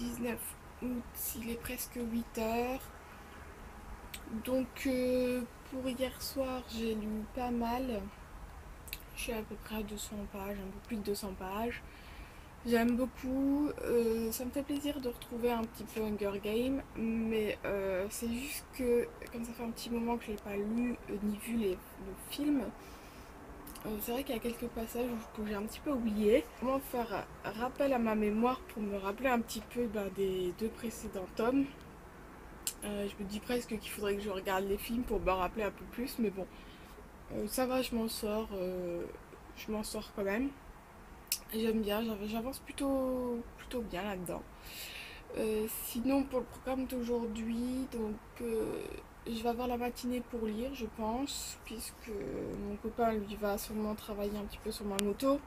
19 août, il est presque 8 heures. Donc pour hier soir, j'ai lu pas mal. Je suis à peu près à 200 pages, un peu plus de 200 pages. J'aime beaucoup, ça me fait plaisir de retrouver un petit peu Hunger Games, mais c'est juste que comme ça fait un petit moment que je n'ai pas lu ni vu le film, c'est vrai qu'il y a quelques passages que j'ai un petit peu oublié. Comment faire rappel à ma mémoire pour me rappeler un petit peu des deux précédents tomes. Je me dis presque qu'il faudrait que je regarde les films pour me rappeler un peu plus, mais bon, ça va, je m'en sors quand même. J'aime bien, j'avance plutôt bien là-dedans. Sinon, pour le programme d'aujourd'hui, je vais avoir la matinée pour lire, je pense, puisque mon copain lui va sûrement travailler un petit peu sur ma moto.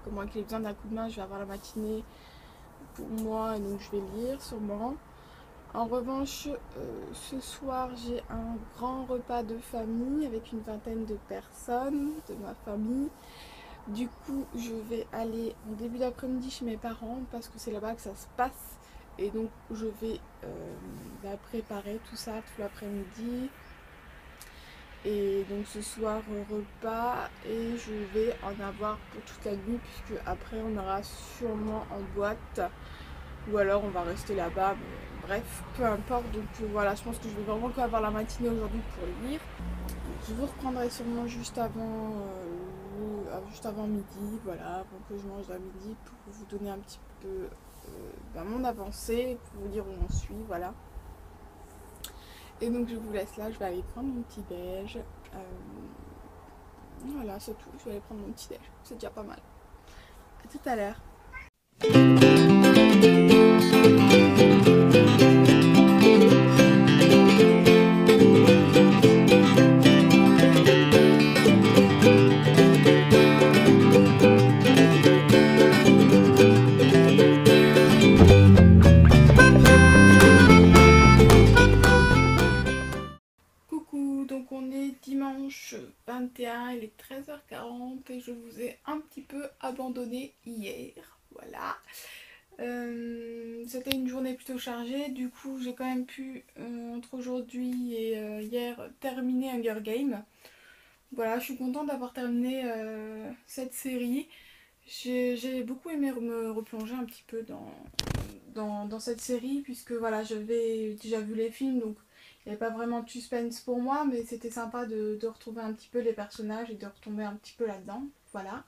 Donc, moi qu'il ait besoin d'un coup de main, je vais avoir la matinée pour moi, et donc je vais lire sûrement. En revanche, ce soir, j'ai un grand repas de famille avec une vingtaine de personnes de ma famille. Du coup, je vais aller en début d'après-midi chez mes parents parce que c'est là-bas que ça se passe. Et donc, je vais préparer tout ça tout l'après-midi. Et donc, ce soir, repas. Et je vais en avoir pour toute la nuit puisque après, on aura sûrement en boîte. Ou alors, on va rester là-bas. Bref, peu importe. Donc, voilà, je pense que je vais vraiment avoir la matinée aujourd'hui pour lire. Je vous reprendrai sûrement juste avant midi, voilà, avant que je mange à midi, pour vous donner un petit peu mon avancée, pour vous dire où on suit, voilà. Et donc je vous laisse là, je vais aller prendre mon petit déj. Voilà, c'est tout, je vais aller prendre mon petit déj, c'est déjà pas mal. À tout à l'heure. Donc on est dimanche 21, il est 13h40 et je vous ai un petit peu abandonné hier, voilà. C'était une journée plutôt chargée, du coup j'ai quand même pu entre aujourd'hui et hier terminer Hunger Games. Voilà, je suis contente d'avoir terminé cette série. J'ai beaucoup aimé me replonger un petit peu dans cette série puisque voilà, j'avais déjà vu les films, donc il n'y avait pas vraiment de suspense pour moi, mais c'était sympa de retrouver un petit peu les personnages et de retomber un petit peu là-dedans, voilà.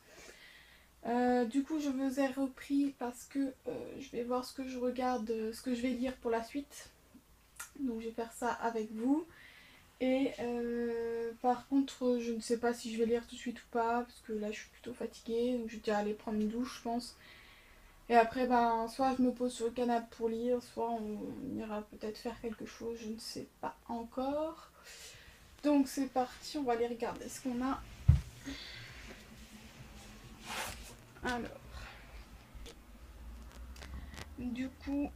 Du coup je vous ai repris parce que je vais voir ce que je regarde, ce que je vais lire pour la suite, donc je vais faire ça avec vous. Et par contre je ne sais pas si je vais lire tout de suite ou pas parce que là je suis plutôt fatiguée, donc je vais déjà aller prendre une douche je pense. Et après soit je me pose sur le canapé pour lire, soit on ira peut-être faire quelque chose, je ne sais pas encore. Donc c'est parti, on va aller regarder ce qu'on a. Alors, du coup,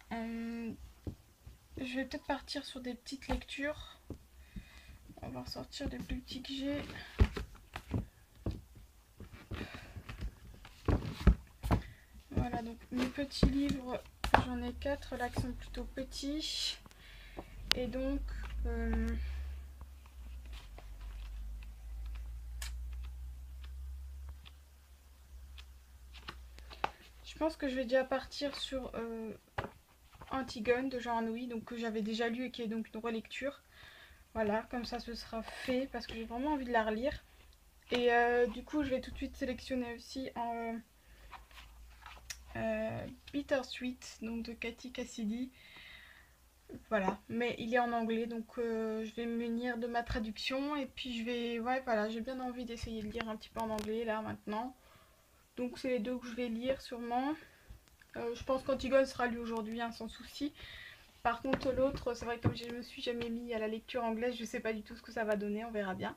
je vais peut-être partir sur des petites lectures. On va ressortir les plus petits que j'ai. Voilà, donc mes petits livres, j'en ai 4 là qui sont plutôt petits. Et donc, je pense que je vais déjà partir sur Antigone de Jean Anouilh, donc que j'avais déjà lu et qui est donc une relecture. Voilà, comme ça ce sera fait parce que j'ai vraiment envie de la relire. Et du coup je vais tout de suite sélectionner aussi en Bittersweet, donc de Cathy Cassidy. Voilà, mais il est en anglais, donc je vais me munir de ma traduction et puis voilà, j'ai bien envie d'essayer de lire un petit peu en anglais là maintenant. Donc c'est les deux que je vais lire sûrement. Je pense qu'Antigone sera lu aujourd'hui, hein, sans souci. Par contre l'autre, c'est vrai que comme je me suis jamais mis à la lecture anglaise, je sais pas du tout ce que ça va donner, on verra bien.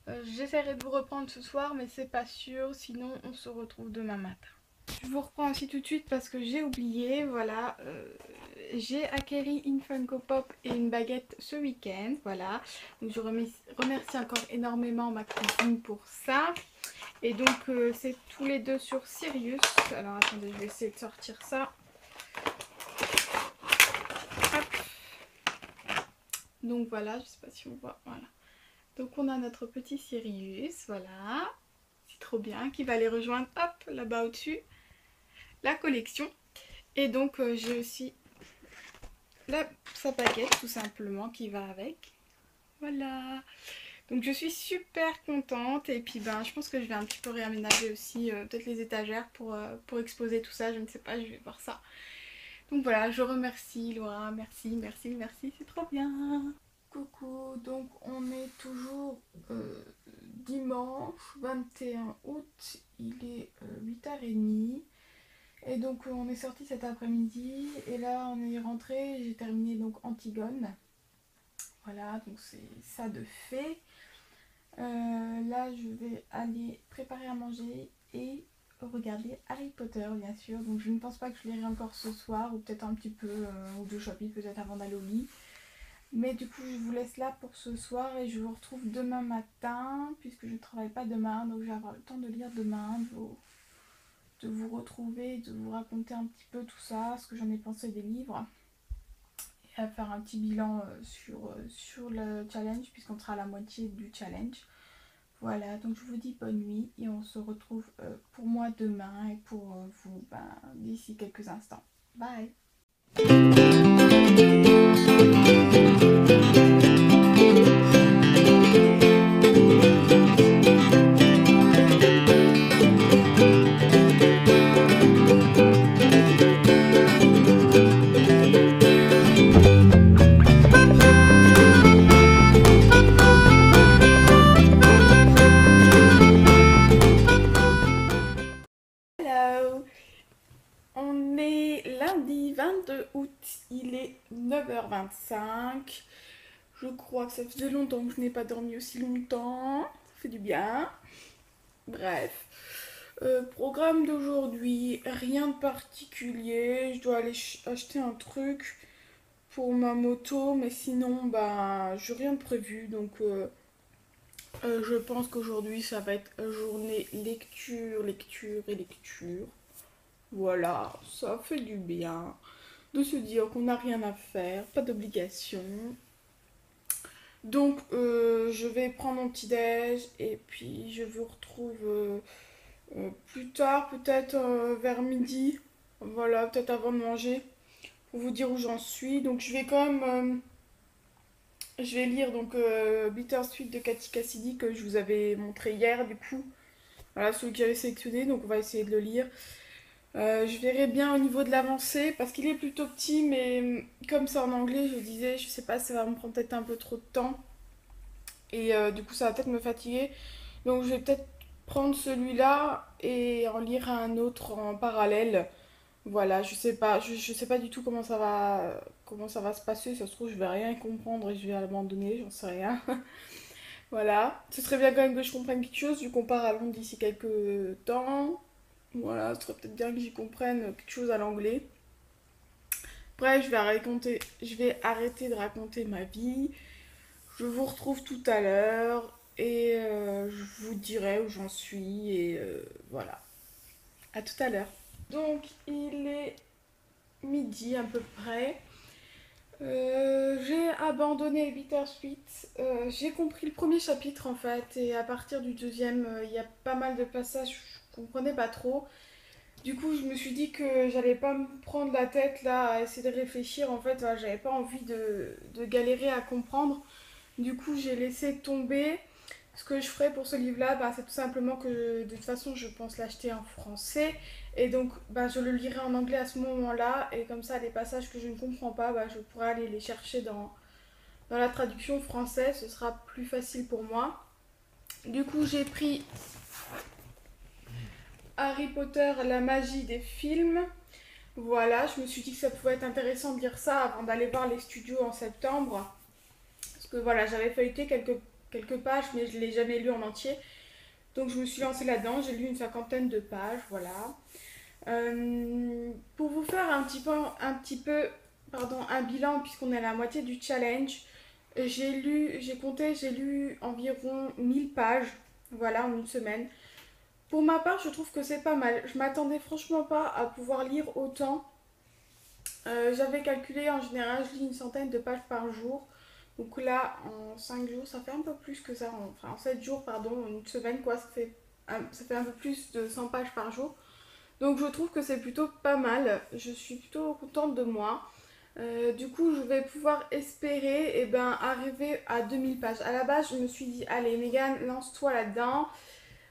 J'essaierai de vous reprendre ce soir, mais c'est pas sûr, sinon on se retrouve demain matin. Je vous reprends aussi tout de suite parce que j'ai oublié, voilà, j'ai acquéri une Funko Pop et une baguette ce week-end, voilà. Donc je remercie encore énormément ma cousine pour ça. Et donc c'est tous les deux sur Sirius. Alors attendez, je vais essayer de sortir ça. Hop. Donc voilà, je sais pas si on voit, voilà. Donc on a notre petit Sirius, voilà. C'est trop bien, qui va aller rejoindre, hop, là-bas au-dessus, la collection. Et donc j'ai aussi sa baguette tout simplement qui va avec. Voilà. Donc je suis super contente et puis ben je pense que je vais un petit peu réaménager aussi peut-être les étagères pour exposer tout ça, je ne sais pas, je vais voir ça. Donc voilà, je remercie Laura, merci, merci, merci, c'est trop bien. Coucou, donc on est toujours dimanche 21 août, il est 8h30 et donc on est sorti cet après-midi et là on est rentré, j'ai terminé donc Antigone. Voilà, donc c'est ça de fait. Là, je vais aller préparer à manger et regarder Harry Potter, bien sûr. Donc, je ne pense pas que je lirai encore ce soir, ou peut-être un petit peu, ou deux chapitres peut-être avant d'aller au lit. Mais du coup, je vous laisse là pour ce soir et je vous retrouve demain matin, puisque je ne travaille pas demain. Donc, je vais avoir le temps de lire demain, de vous retrouver, de vous raconter un petit peu tout ça, ce que j'en ai pensé des livres. Et à faire un petit bilan sur le challenge, puisqu'on sera à la moitié du challenge. Voilà, donc je vous dis bonne nuit et on se retrouve pour moi demain et pour vous d'ici quelques instants. Bye! Hello! On est lundi 22 août, il est 9h25. Je crois que ça faisait longtemps que je n'ai pas dormi aussi longtemps. Ça fait du bien. Bref. Programme d'aujourd'hui, rien de particulier. Je dois aller acheter un truc pour ma moto, mais sinon, j'ai rien de prévu. Donc, je pense qu'aujourd'hui, ça va être journée lecture, lecture et lecture. Voilà, ça fait du bien de se dire qu'on n'a rien à faire, pas d'obligation. Donc, je vais prendre mon petit déj et puis je vous retrouve plus tard, peut-être vers midi. Voilà, peut-être avant de manger, pour vous dire où j'en suis. Donc, je vais quand même, je vais lire donc Bittersweet de Cathy Cassidy que je vous avais montré hier, du coup. Voilà, celui que j'avais sélectionné, donc on va essayer de le lire. Je verrai bien au niveau de l'avancée parce qu'il est plutôt petit, mais comme c'est en anglais, je disais, je sais pas, ça va me prendre peut-être un peu trop de temps et du coup, ça va peut-être me fatiguer. Donc, je vais peut-être prendre celui-là et en lire un autre en parallèle. Voilà, je sais pas du tout comment ça va se passer. Ça se trouve, je vais rien comprendre et je vais abandonner, j'en sais rien. Voilà, ce serait bien quand même que je comprenne quelque chose vu qu'on part à Londres d'ici quelques temps. Voilà, ce serait peut-être bien que j'y comprenne quelque chose à l'anglais. Bref, je vais arrêter de raconter ma vie. Je vous retrouve tout à l'heure et je vous dirai où j'en suis et voilà. À tout à l'heure. Donc, il est midi à peu près. J'ai abandonné Bittersweet. J'ai compris le premier chapitre en fait et à partir du deuxième, il y a pas mal de passages que je comprenais pas trop. Du coup, je me suis dit que j'allais pas me prendre la tête là à essayer de réfléchir. En fait, voilà, j'avais pas envie de galérer à comprendre. Du coup, j'ai laissé tomber. Ce que je ferai pour ce livre-là, c'est tout simplement que de toute façon, je pense l'acheter en français. Et donc, je le lirai en anglais à ce moment-là. Et comme ça, les passages que je ne comprends pas, je pourrai aller les chercher dans la traduction française. Ce sera plus facile pour moi. Du coup, j'ai pris Harry Potter, la magie des films. Voilà, je me suis dit que ça pouvait être intéressant de lire ça avant d'aller voir les studios en septembre. Parce que voilà, j'avais feuilleté quelques pages, mais je ne l'ai jamais lu en entier. Donc je me suis lancée là-dedans, j'ai lu une cinquantaine de pages, voilà. Pour vous faire un bilan, puisqu'on est à la moitié du challenge, j'ai lu environ 1000 pages, voilà, en une semaine. Pour ma part, je trouve que c'est pas mal. Je m'attendais franchement pas à pouvoir lire autant. J'avais calculé, en général, je lis une centaine de pages par jour. Donc là, en 5 jours, ça fait un peu plus que ça. Enfin, en 7 jours, pardon, une semaine, quoi, ça fait un peu plus de 100 pages par jour. Donc je trouve que c'est plutôt pas mal. Je suis plutôt contente de moi. Du coup, je vais pouvoir espérer arriver à 2000 pages. À la base, je me suis dit, allez, Megan, lance-toi là-dedans.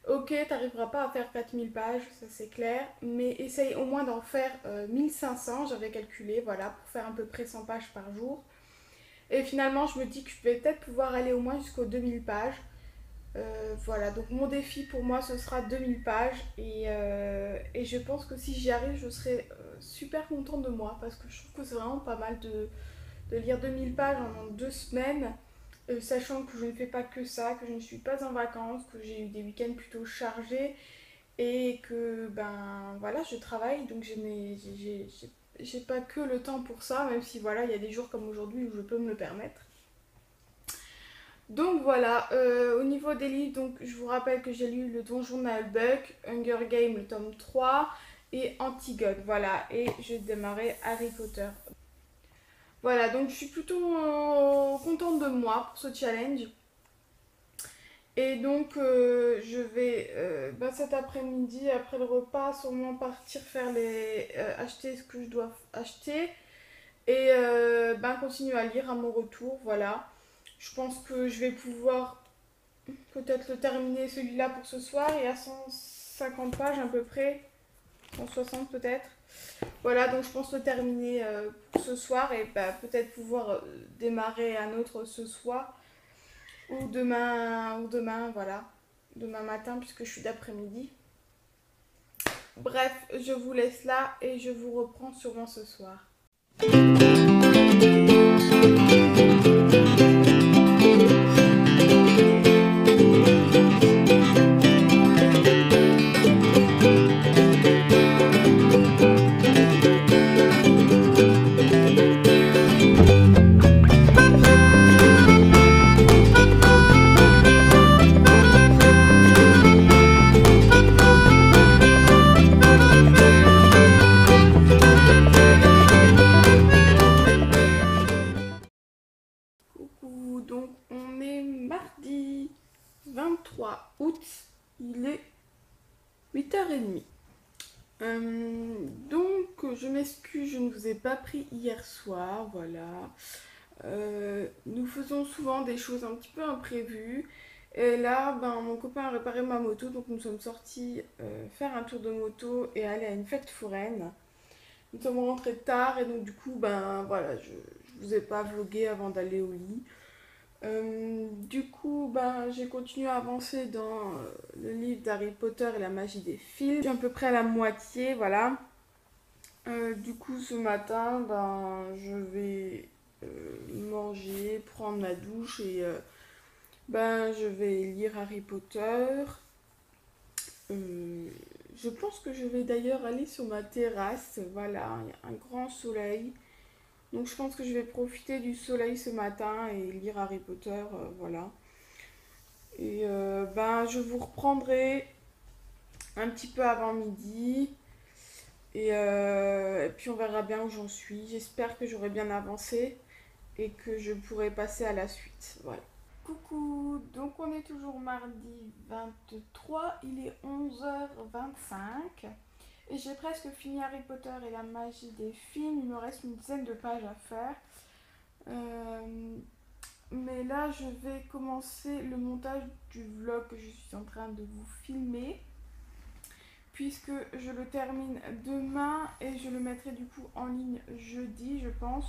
Ok, t'arriveras pas à faire 4000 pages, ça c'est clair, mais essaye au moins d'en faire 1500, j'avais calculé, voilà, pour faire à peu près 100 pages par jour. Et finalement, je me dis que je vais peut-être pouvoir aller au moins jusqu'aux 2000 pages. Voilà, donc mon défi pour moi, ce sera 2000 pages. Et je pense que si j'y arrive, je serai super contente de moi, parce que je trouve que c'est vraiment pas mal de lire 2000 pages en 2 semaines. Sachant que je ne fais pas que ça, que je ne suis pas en vacances, que j'ai eu des week-ends plutôt chargés et que ben voilà, je travaille donc j'ai pas que le temps pour ça, même si voilà, il y a des jours comme aujourd'hui où je peux me le permettre. Donc voilà, au niveau des livres, donc je vous rappelle que j'ai lu le Donjon Buck, Hunger Games le tome 3 et Antigone, voilà, et j'ai démarré Harry Potter. Voilà, donc je suis plutôt contente de moi pour ce challenge. Et donc, je vais cet après-midi, après le repas, sûrement partir faire acheter ce que je dois acheter et continuer à lire à mon retour. Voilà. Je pense que je vais pouvoir peut-être le terminer celui-là pour ce soir et à 150 pages à peu près, 160 peut-être. Voilà, donc je pense le terminer pour ce soir et peut-être pouvoir démarrer un autre ce soir. Ou demain, voilà. Demain matin, puisque je suis d'après-midi. Bref, je vous laisse là et je vous reprends sûrement ce soir. Coucou, donc on est mardi 23 août, il est 8h30. Donc je m'excuse, je ne vous ai pas pris hier soir, voilà. Nous faisons souvent des choses un petit peu imprévues. Et là, mon copain a réparé ma moto, donc nous sommes sortis faire un tour de moto et aller à une fête foraine. Nous sommes rentrés tard et donc du coup, voilà, je vous ai pas vlogué avant d'aller au lit. Du coup, j'ai continué à avancer dans le livre d'Harry Potter et la magie des films. Je suis à peu près à la moitié, voilà. Du coup, ce matin, je vais manger, prendre ma douche et je vais lire Harry Potter. Je pense que je vais d'ailleurs aller sur ma terrasse, voilà, il y a un grand soleil. Donc je pense que je vais profiter du soleil ce matin et lire Harry Potter, voilà. Et je vous reprendrai un petit peu avant midi. Et puis on verra bien où j'en suis. J'espère que j'aurai bien avancé et que je pourrai passer à la suite. Voilà. Coucou, donc on est toujours mardi 23, il est 11h25 et j'ai presque fini Harry Potter et la magie des films, il me reste une dizaine de pages à faire. Mais là je vais commencer le montage du vlog que je suis en train de vous filmer puisque je le termine demain et je le mettrai du coup en ligne jeudi je pense,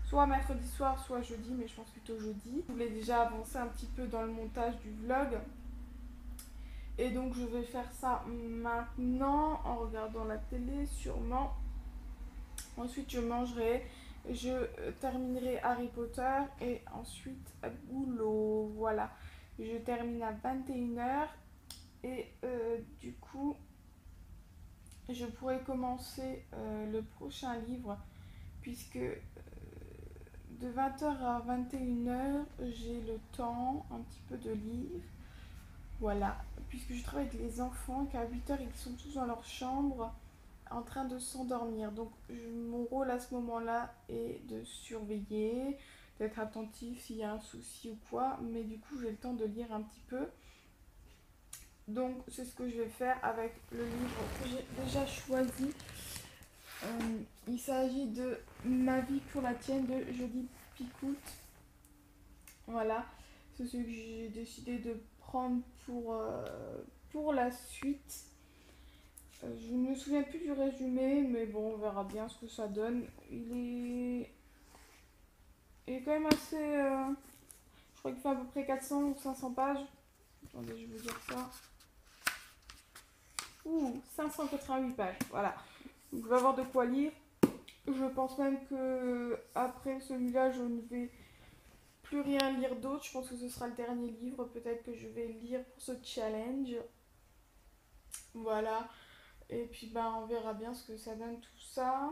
soit mercredi soir soit jeudi, mais je pense plutôt jeudi. Je voulais déjà avancer un petit peu dans le montage du vlog et donc je vais faire ça maintenant en regardant la télé sûrement. Ensuite je mangerai, je terminerai Harry Potter et ensuite boulot, voilà. Je termine à 21h et du coup je pourrais commencer le prochain livre puisque de 20h à 21h j'ai le temps un petit peu de lire. Voilà, puisque je travaille avec les enfants, qu'à 8 heures, ils sont tous dans leur chambre en train de s'endormir. Donc mon rôle à ce moment-là est de surveiller, d'être attentif s'il y a un souci ou quoi, mais du coup j'ai le temps de lire un petit peu. Donc c'est ce que je vais faire avec le livre que j'ai déjà choisi. Il s'agit de Ma vie pour la tienne de Jodi Picoult. Voilà, c'est ce que j'ai décidé de prendre pour la suite. Je ne me souviens plus du résumé, mais bon, on verra bien ce que ça donne. Il est quand même assez... je crois qu'il fait à peu près 400 ou 500 pages. Attendez, je vais vous dire ça. 588 pages, voilà. Donc, je vais avoir de quoi lire. Je pense même que après celui-là, je ne vais plus rien lire d'autre. Je pense que ce sera le dernier livre peut-être que je vais lire pour ce challenge. Voilà. Et puis on verra bien ce que ça donne tout ça.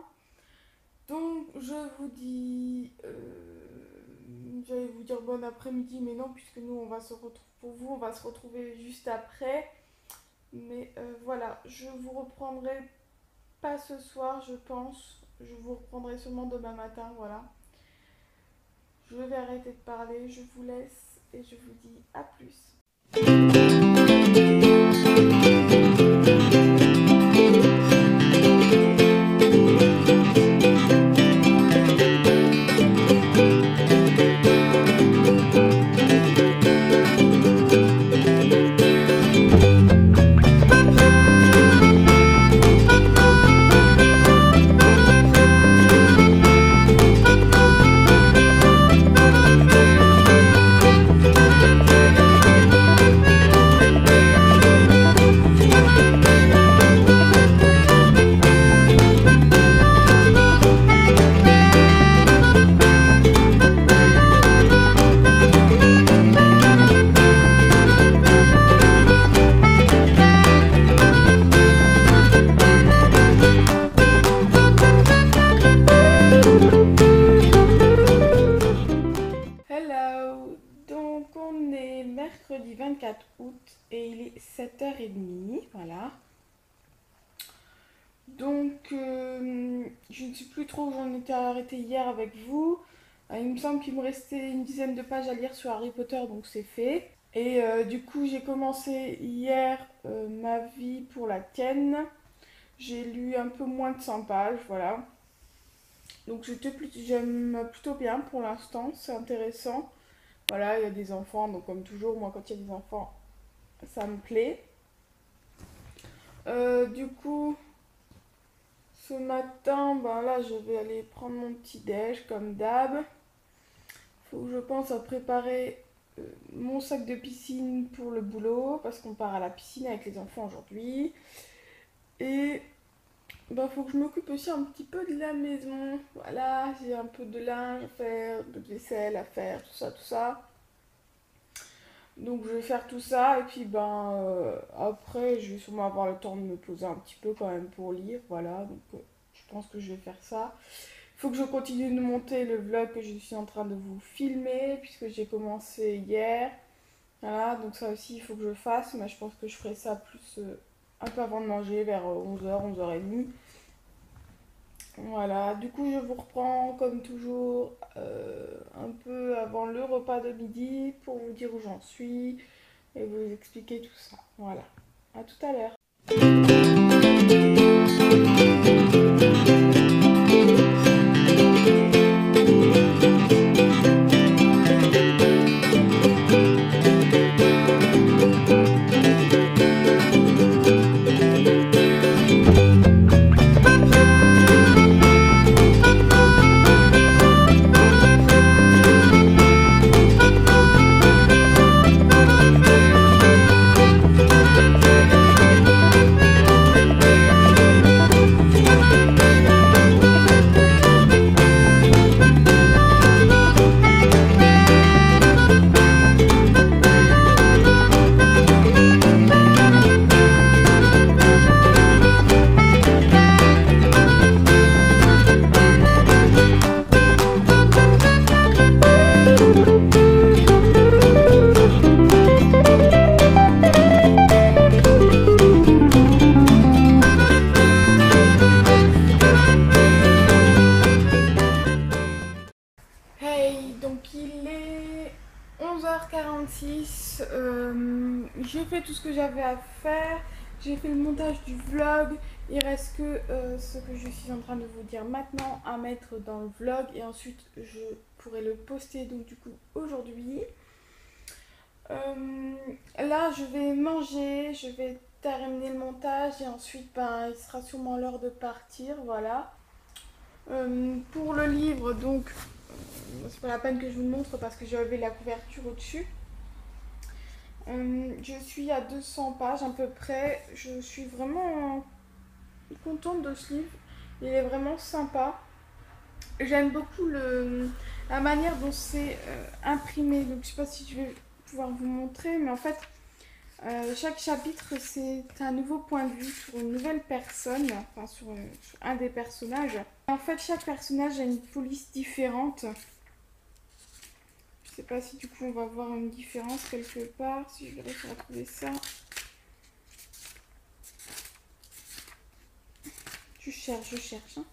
Donc je vous dis, j'allais vous dire bon après-midi, mais non, puisque nous on va se retrouver, pour vous on va se retrouver juste après. Mais voilà, je vous reprendrai pas ce soir je pense, je vous reprendrai seulement demain matin, voilà. Je vais arrêter de parler, je vous laisse et je vous dis à plus. Mercredi 24 août et il est 7h30, voilà. Donc, je ne sais plus trop où j'en étais arrêtée hier avec vous. Il me semble qu'il me restait une dizaine de pages à lire sur Harry Potter, donc c'est fait. Et du coup, j'ai commencé hier Ma vie pour la tienne. J'ai lu un peu moins de 100 pages, voilà. Donc j'aime plutôt bien pour l'instant, c'est intéressant. Voilà, il y a des enfants, donc comme toujours, moi quand il y a des enfants, ça me plaît. Du coup, ce matin, là je vais aller prendre mon petit déj comme d'hab. Faut que je pense à préparer mon sac de piscine pour le boulot, parce qu'on part à la piscine avec les enfants aujourd'hui. Et faut que je m'occupe aussi un petit peu de la maison. Voilà, j'ai un peu de linge à faire, un peu de vaisselle à faire, tout ça. Donc je vais faire tout ça et puis après je vais sûrement avoir le temps de me poser un petit peu quand même pour lire. Voilà, donc je pense que je vais faire ça. Il faut que je continue de monter le vlog que je suis en train de vous filmer puisque j'ai commencé hier. Voilà, donc ça aussi il faut que je fasse, mais je pense que je ferai ça plus un peu avant de manger, vers 11h, 11h30. Voilà, du coup je vous reprends comme toujours un peu avant le repas de midi pour vous dire où j'en suis et vous expliquer tout ça. Voilà, à tout à l'heure. fait tout ce que j'avais à faire. J'ai fait le montage du vlog. Il reste que ce que je suis en train de vous dire maintenant à mettre dans le vlog. Et ensuite, je pourrai le poster donc du coup aujourd'hui. Là, je vais manger. Je vais terminer le montage. Et ensuite, ben, il sera sûrement l'heure de partir. Voilà. Pour le livre, donc, c'est pas la peine que je vous le montre parce que j'avais la couverture au-dessus. Je suis à 200 pages à peu près. Je suis vraiment contente de ce livre. Il est vraiment sympa. J'aime beaucoup la manière dont c'est imprimé. Donc je sais pas si je vais pouvoir vous montrer, mais en fait, chaque chapitre c'est un nouveau point de vue sur une nouvelle personne, enfin sur un des personnages. En fait, chaque personnage a une police différente. Je sais pas si du coup on va voir une différence quelque part, si je vais réussir à trouver ça. Je cherche. Hein.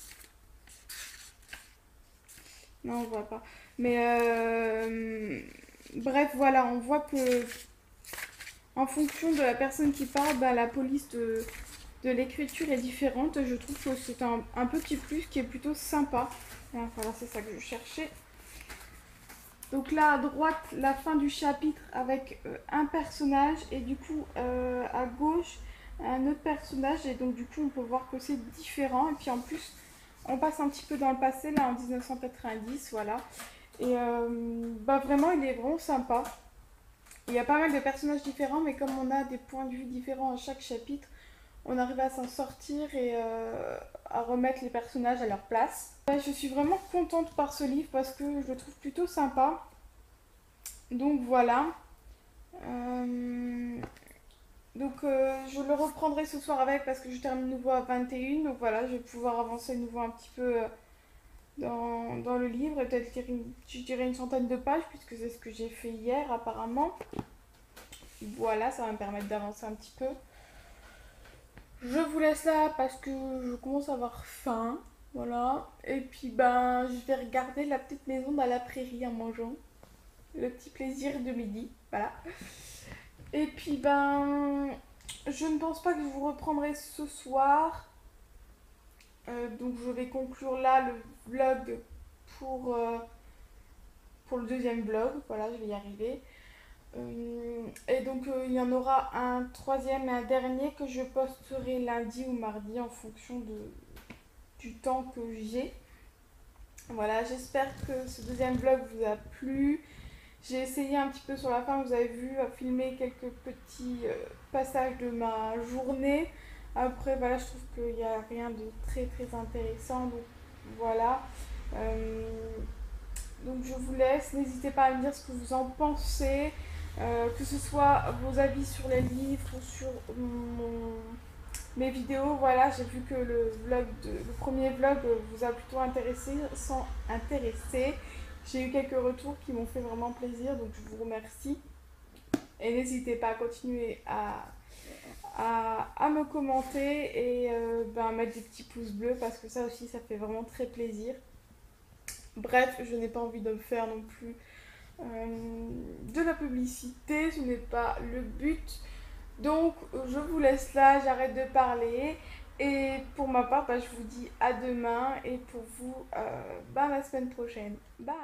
Non, on voit pas. Mais bref, voilà, on voit que en fonction de la personne qui parle, bah, la police de l'écriture est différente. Je trouve que c'est un petit plus qui est plutôt sympa. Voilà, c'est ça que je cherchais. Donc là à droite, la fin du chapitre avec un personnage et du coup à gauche un autre personnage et donc du coup on peut voir que c'est différent et puis en plus on passe un petit peu dans le passé là en 1990, voilà. Et bah vraiment il est vraiment sympa. Il y a pas mal de personnages différents mais comme on a des points de vue différents à chaque chapitre, on arrive à s'en sortir et à remettre les personnages à leur place. Je suis vraiment contente par ce livre parce que je le trouve plutôt sympa. Donc voilà. Je le reprendrai ce soir avec parce que je termine nouveau à 21. Donc voilà, je vais pouvoir avancer nouveau un petit peu dans le livre. Et peut-être lire je dirais une centaine de pages puisque c'est ce que j'ai fait hier apparemment. Voilà, ça va me permettre d'avancer un petit peu. Je vous laisse là parce que je commence à avoir faim. Voilà. Et puis ben je vais regarder la petite maison dans la prairie en mangeant. Le petit plaisir de midi. Voilà. Et puis ben je ne pense pas que je vous reprendrai ce soir. Donc je vais conclure là le vlog pour, pour le deuxième vlog. Voilà, je vais y arriver. Et donc il y en aura un troisième et un dernier que je posterai lundi ou mardi en fonction du temps que j'ai. Voilà, j'espère que ce deuxième vlog vous a plu. J'ai essayé un petit peu sur la fin, vous avez vu, à filmer quelques petits passages de ma journée. Après, voilà, je trouve qu'il n'y a rien de très très intéressant. Donc voilà. Donc je vous laisse. N'hésitez pas à me dire ce que vous en pensez. Que ce soit vos avis sur les livres ou sur mes vidéos. Voilà, j'ai vu que le premier vlog vous a plutôt intéressé, sans intéresser. J'ai eu quelques retours qui m'ont fait vraiment plaisir, donc je vous remercie. Et n'hésitez pas à continuer à me commenter et à mettre des petits pouces bleus parce que ça aussi, ça fait vraiment très plaisir. Bref, je n'ai pas envie de me faire non plus de la publicité, ce n'est pas le but. Donc je vous laisse là, j'arrête de parler. Et pour ma part, je vous dis à demain et pour vous, la semaine prochaine. Bye!